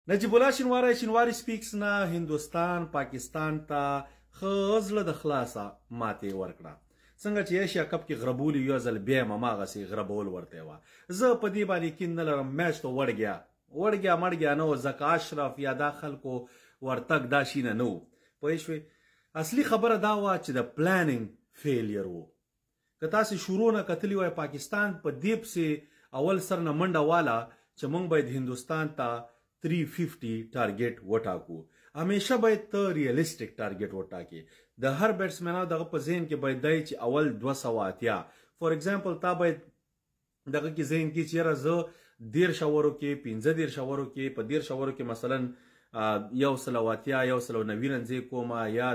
نجیب الله شینواری سپیکس نه هندوستان پاکستان ته خزله د خلاصه ماته ورکړه څنګه چې ایشیا کپ کې غربول یو ځل بیا ماغه غربول ورته و زه په دې باندې کې نه لرم میچ ته وړګیا مړګیا نو زکه اشرف یا داخل کو ورتګ دا شینه نو پوه شوي اصلي خبره دا و چې د پلانینګ فیلیر وو که تاسو شروع نه کتلی وای پاکستان په دیپ سي اول سر نه منډه والا چې مونږ باید هندوستان ته 350 ټارګټ وټاکو همیشه باید ته ریالستیک ټارګټ وټاکي د هر بیټسمن دغه په ذهن کې باید دی چې اول 280 فور ایگزامپل تا باید دغه کې ذهن کې چیرې زه 10 شاورو کې 15 شاورو کې په 10 شاورو کې مثلا یو سلواتیا یو سلو 90 کومه یا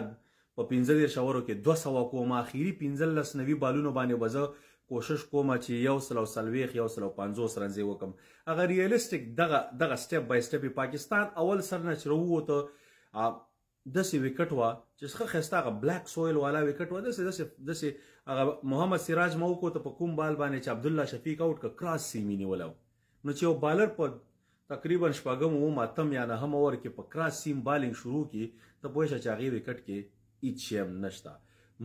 په 15 شاورو کې 200 کومه اخیری 15 90 بالونو باندې وزه کوشش کوم چې یو سلو سلويخ یو سلو 50 رنځي وکم اگر ریالستیک دغه سټپ بای سټپ پاکستان اول سر نه چرو وته د سی وکټ وا چې څخه خسته بلیک سویل والا وکټ وا د سی محمد سراج مو کو ته په کوم بال باندې چې عبد الله شفیق اوټ ک کراس سیمی نیولو نو چې یو بالر په تقریبا شپږم و ماتم یا نه هم اور کې په کراس سیم بالینګ شروع کی ته پوه شې چې هغه وکټ کې هیڅ شی نشته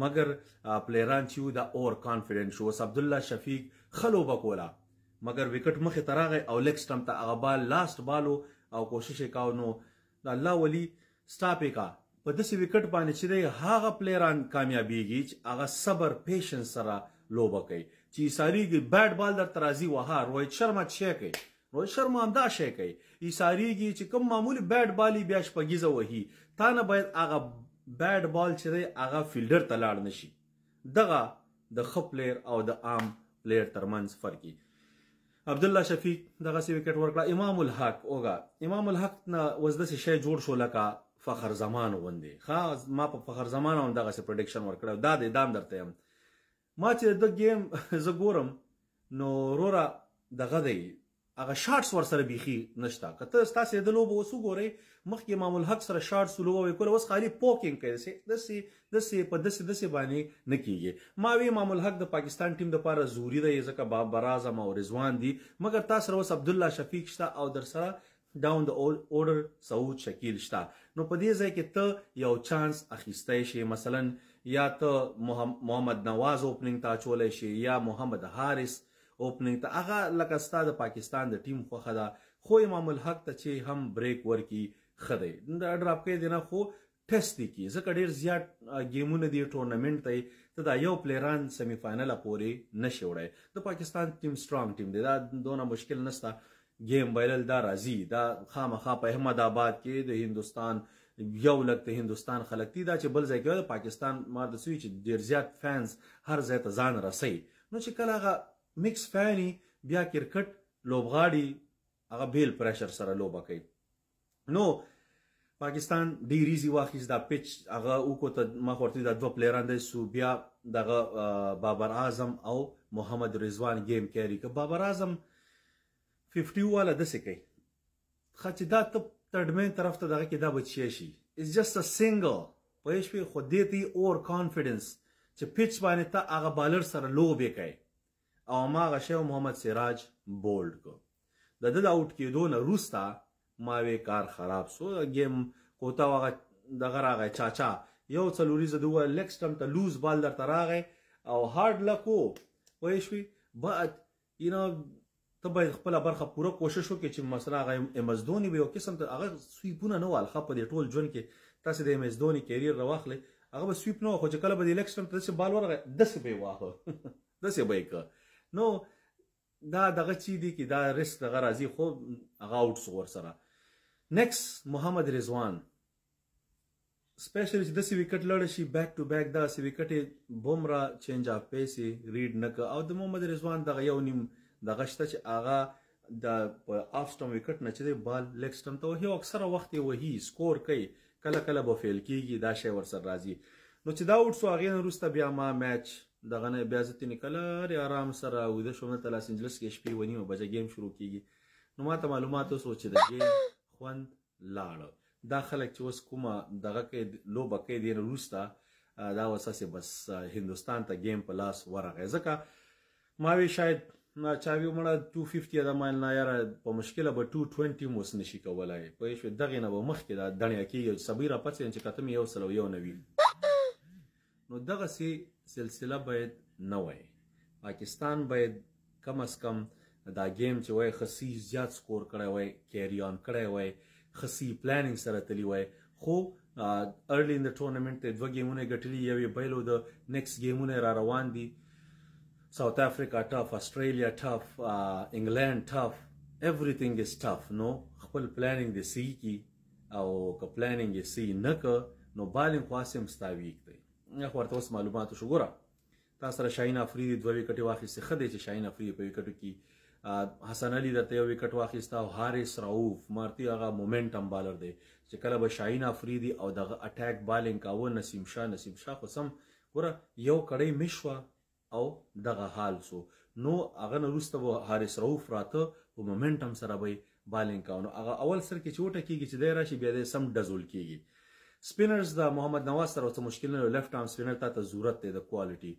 مگر پلیران چې دا اور کانفیډنٹ شو عبد الله شفیق خلو بکولا مگر وکټ مخه تراغه او لیگ سټمپ ته هغه بال لاست بالو او کوشش وکاو نو الله ولی سټاپ کا په داسې وکټ باندې چې دی هغه پلیران کامیابیږي چې هغه صبر پیشنس سره لوبه کوي چې ساریږي بیټ بال در ترازی وها روهیت شرما چې کوي روهیت شرما هم دا شی کوي ساریږي چې کوم معمولی بیټ بالی بیا شپږیزه وهي تا نه باید هغه بیټ بال چې دی هغه فیلډر ته لاړ نشي دغه د ښه پلیر او د عام پلیر ترمنځ فرق عبد الله شفیق دغه سی وکټ ورکړه امام الحق اوګه امام الحق نه وزده شی جوړ شو لکه فخر زمان وندې خاص ما په فخر زمان هم دغه سی پریډکشن ورکړه دا د دام درته يم ما چې د گیم ز ګورم نو رورا دغه دی هغه شارټس ور سره بيخي نشتا کته تاسو د لوبو وسو ګورئ مخکې امام الحق سره شارټس لوبو وکول اوس خالي پوکینګ کوي دسي باندې نکیږي ما وی امام الحق د پاکستان ټیم د پاره زوري دی ځکه بابر اعظم او رضوان دي مگر تاسو اوس عبد الله شفیق شتا او در سره ډاون د اورډر سعود شکیل شتا نو په دې ځای کې ته یو چانس اخیستای شي مثلا یا ته محمد نواز اوپننګ تا چولای شي یا محمد حارث اوپننګ ته هغه لکه ستا د پاکستان د ټیم خوښه ده خو امام الحق ته چې هم بریک ورکی خدای د ډراپ کې دینه خو ټیسټ کی ځکه ډیر زیات گیمونه دی ټورنمنت ته دا یو پلیران سیمی فائنل پورې نشي وړي د پاکستان ټیم سترونګ ټیم دی دا دونه مشکل نسته گیم بایلل دا راځي دا خامخا په احمد آباد کې د هندوستان یو لکه هندوستان خلک دي دا چې بل ځای کې د پاکستان مار د سوي چې ډیر زیات فینز هر ځای ته ځان رسي نو چې کله هغه میکس فانی بیا کرکټ لوبغاړي هغه بیل پریشر سره لوبه کوي نو پاکستان ډیر ایزی واخیز دا پچ هغه وکړه ته ما ورته دا دوه پلیران د سو بیا دغه بابر اعظم او محمد رضوان گیم کیری ک بابر اعظم 50 والا د سکی خاطر دا ته ترډمن طرف ته دغه کې دا بچی شي از جست ا سنگل پوهیش په خو دې تی اور کانفیډنس چې پچ باندې ته هغه بالر سره لوبه کوي او ما غشه محمد سراج بولډ کو د اوټ کېدو نه روستا ما وی کار خراب سو گیم کوتا وغه دغه راغی چاچا یو څلوري زدو لیگ سټم ته لوز بال در تراغه او هارد لکو وایشوي بعد ته باید خپل برخه پوره کوشش وکړي چې مثلا هغه امزدونی به یو قسم ته هغه سویپونه نه والخه په دې ټول ژوند کې تاسو د امزدونی کیریر راوخلې هغه به سویپ نه خو چې کله به د لیگ سټم ته بال ورغه دسه به واه دسه به که نو دا دغه چی دی کې دا ریسک دغه راځي خو هغه اوټ سور سره نیکست محمد رضوان سپیشلی چې داسې وکټ لړ شي بیک ټو بیک داسې وکټ بومرا چینج اف پیسې ریډ نه او د محمد رضوان دغه یو نیم دغه شته چې هغه د اف سټم وکټ نه چې بال لیگ سټم ته وهي اکثره وخت وهي سکور کوي کله کله به فیل کیږي دا شی ورسره راځي نو چې دا اوټ سو هغه وروسته بیا ما میچ دغه نه بیا ځتې نکله آرام سره وده شوم ته لاس انجلس کې شپې ونیو بجې گیم شروع کیږي نو ماته معلومات اوس چې د گیم خوند لاړ دا خلک چې اوس کومه دغه کې لوبه کوي دی روسته دا وساسه بس هندوستان ته گیم په لاس ورغی ځکه ما وی شاید چا وی مړه 250 د مایل نه یاره په مشکله به 220 موس نشي کولای پوه شوې دغې نه به مخکې دا دڼیا کېږي صبي راپڅېږم چې کته مې 191 نو دغسې سلسله باید نه وای پاکستان باید کم از کم دا گیم چې وای خصي زیات سکور کړی وای کیری آن کړی وای خصي پلانینګ سره تللی وای خو ارلی ان د ټورنمنټ ته 2 ګیمونه ګټلي یو یې بایلو د نیکسټ ګیمونه را روان دي South Africa tough, Australia tough, England tough, everything is tough. No, خپل planning د سی کی او که planning یې سی نه که نو بالینګ خاصم ستاویک دی ورته اوس معلوماتو شو ګوره تا سره شاهین افریدي 2 وکټې واخیستې ښه دی چې شاهین افریدي په وکټو کې حسن علي درته 1 وکټ واخیسته او حارث رؤوف مارتي هغه مومنټم بالر دی چې کله به شاهین افریدي او دغه اٹیک بالینګ کاوه نسیم شاه خو سم ګوره یو کړی مشوه او دغه حال سو نو هغه نه وروسته به حارث رؤوف راته په مومنټم سره به بالینګ کاوه نو هغه اول سر کې چې وټکېږي چې دی راشي بیا دی سم ډزول کېږي سپینرز د محمد نواز سره څه مشکل نه لیفټ آرم سپینر ته ضرورت دی د کوالټي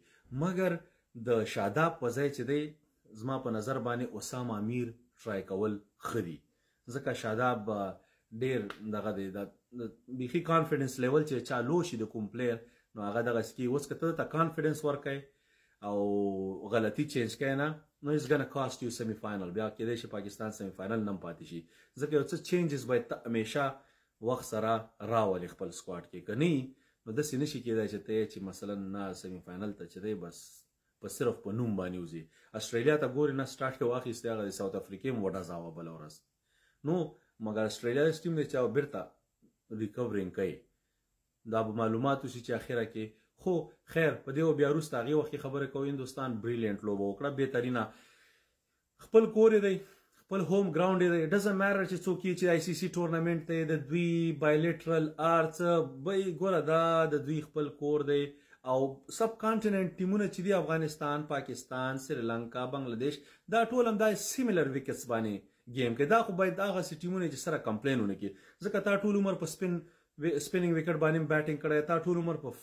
مګر د شاداب په ځای چې دی زما په نظر باندې اسامه امیر ټرای کول ښه دي ځکه شاداب ډېر دغه دی د بیخي کانفیډنس لیول چې چا لو شي د کوم پلیر نو هغه دغسې کېږي اوس که ته ته کانفیډنس ورکوې او غلطي چینج کوي نه نو it's gonna cost you semi final بیا کېدای شي پاکستان سمی فاینل نه پاتې شي ځکه یو څه چینجز باید ته همیشه وخت سره راولې خپل سکواډ کې که نه نو داسې نشي کېدای چې ته چې مثلا نه سمی فاینل ته چې دی بس په صرف په نوم باندې وځي استرالیا ته ګورې نه سټارټ کې واخیستې هغه د ساوت افریقې هم وډزاوه بله ورځ نو مګر استرالیا ټیم دی چې هغه بیرته ریکورینګ کوي دا به معلومات وشي چې اخره کې خو خیر په دې بیا وروسته هغې وخت خبره کوو هندوستان بریلینټ لوبه وکړه بهترینه خپل کور یې دی خپل هوم ګراوند یې دی ډزنټ میټر چې څوک یې چې آی سی سی ټورنمنټ دی د دوی بایلیټرل ارڅ به ګوره دا د دوی خپل کور دی او سب کانټیننټ ټیمونه چې دي افغانستان پاکستان سریلانکا بنگلادیش دا ټول هم دا سیملر وکټس باندې گیم کې دا خو باید هغسې ټیمونه چې سره کمپلین ونه کړي ځکه تا ټول عمر په سپیننګ وکټ باندې بیټینګ کړی تا ټول عمر په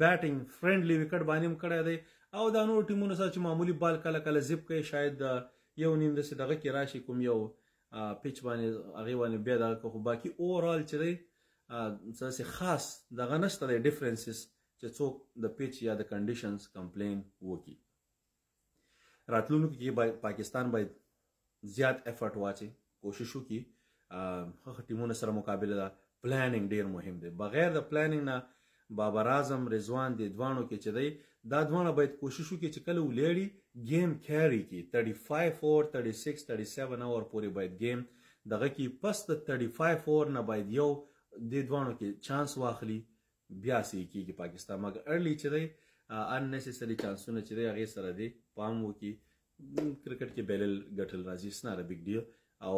بیټینګ فرینډلی وکټ باندې هم کړی دی او دا نور ټیمونه سره چې معمولي بال کله کله زیپ کوي شاید یو نیم داسې دغه کې راشي کوم یو پیچ باندې هغې باندې بیا دغه که خو باقي اوورال چې دی څه خاص دغه نشته دی ډفرنسز چې څوک د پیچ یا د کنډیشنز کمپلین وکړي راتلونکو کې پاکستان باید زیات افرټ واچي کوشش وکړي ښه ټیمونو سره مقابله ده پلانینګ ډیر مهم دی بغیر د پلانینګ نه بابر اعظم رضوان دې دوانو کې چې دی دا دوانه باید کوشش وکړي چې کله ولیړي گیم کیری کړي 35 اور 36 37 اور پورې باید گیم دغه کې پس د 35 اور نه باید یو دې دوانو کې چانس واخلي بیا سې کېږي پاکستان مګر ارلی چې دی unnecessary چانسونه چې دی هغې سره دی پام وکړي کرکټ کې بیلل ګټل راځي it's not a big deal او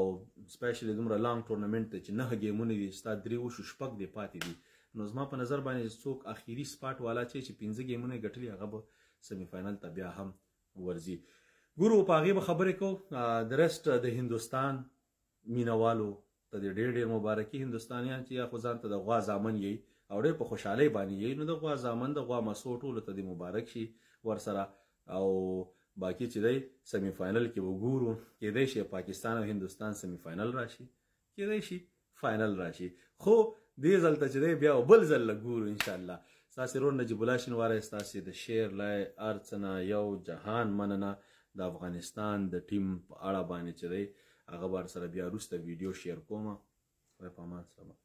سپیشلی دومره لانګ ټورنمنټ دی چې 9 ګیمونه دي ستا 3 وشو شپږ دی پاتې دي نو زما په نظر باندې څوک اخیری سپاټ والا چې 15 ګیمونه ګټلي هغه به سمی فاینل ته بیا هم ورځي ګورو په هغې به خبرې کوو د رسټ د هندوستان مینوالو ته د ډېر مبارکي هندوستانیان چې یا خو ځان ته د غوا زامن یي او ډېر په خوشحالۍ باندې یي نو د غوا زامن د غوا مسو ټولو ته د مبارک شي ورسره او باقي چې دی سمی فاینل کې به ګورو کېدای شي پاکستان او هندوستان سمی فاینل راشي کېدای شي فاینل راشي خو دې ځل ته چې دی بیا بل ځل له ګورو انشاءالله ستاسې رور نجیب الله شینواری ستاسې د شعر لای هر څه نه یو جهان مننه د افغانستان د ټیم په اړه باندې چې دی هغه به سره بیا وروسته ویډیو شیر کومه خدای په امان سلامت